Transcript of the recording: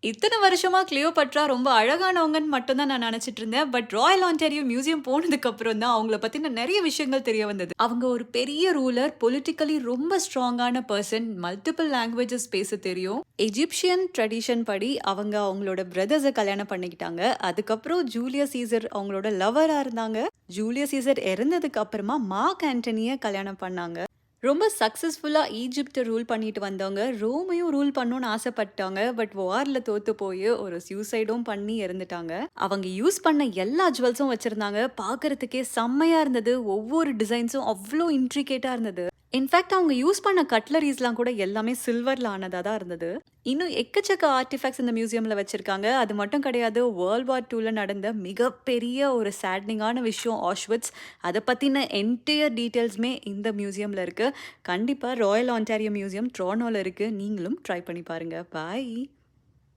இத்தன வருஷமா கிளியோபாட்ரா ரொம்ப அழகானவங்கன்னு மட்டும் தான் நான் நெனச்சுட்டு இருந்தேன். பட் ராயல் ஆன்டாரியோ மியூசியம் போனதுக்கு அப்புறம் தான் அவங்கள பத்தின நெறைய விஷயங்கள் தெரிய வந்தது. அவங்க ஒரு பெரிய ரூலர், பொலிட்டிக்கலி ரொம்ப ஸ்ட்ராங்கான பெர்சன், மல்டிபிள் லாங்குவேஜஸ் பேச தெரியும். எஜிப்ஷியன் ட்ரெடிஷன் படி அவங்க அவங்களோட பிரதர்ஸ கல்யாணம் பண்ணிக்கிட்டாங்க. அதுக்கப்புறம் ஜூலியஸ் சீசர் அவங்களோட லவ்வரா இருந்தாங்க. ஜூலியஸ் சீசர் இறந்ததுக்கு அப்புறமா மார்க் ஆண்டனிய கல்யாணம் பண்ணாங்க. ரொம்ப சக்சஸ்ஃபுல்லா ஈஜிப்ட்ட ரூல் பண்ணிட்டு வந்தவங்க, ரோமையும் ரூல் பண்ணணும்னு ஆசைப்பட்டாங்க. பட் வார்ல தோத்து போயி ஒரு சூசைடும் பண்ணி இறந்துட்டாங்க. அவங்க யூஸ் பண்ண எல்லா ஜுவல்ஸும் வச்சிருந்தாங்க. பார்க்கறதுக்கே செம்மையா இருந்தது. ஒவ்வொரு டிசைன்ஸும் அவ்ளோ இன்ட்ரிகேட்டா இருந்தது. இன்ஃபேக்ட் அவங்க யூஸ் பண்ண கட்லரீஸ்லாம் கூட எல்லாமே சில்வர்ல ஆனதா தான் இருந்தது. இன்னும் எக்கச்சக்க ஆர்டிஃபேக்ட்ஸ் இந்த மியூசியம்ல வச்சிருக்காங்க. அது மட்டும் கிடையாது. வேர்ல்ட் வார் 2ல நடந்த மிகப்பெரிய ஒரு சேட்னிங்கான விஷயம் ஆஷ்விட்ஸ். அத பத்தின என்டையர் டீட்டெயில்ஸுமே இந்த மியூசியம்ல இருக்கு. கண்டிப்பா ராயல் ஆன்டாரியோ மியூசியம் டொரண்டோல இருக்கு. நீங்களும் ட்ரை பண்ணி பாருங்க. பாய்.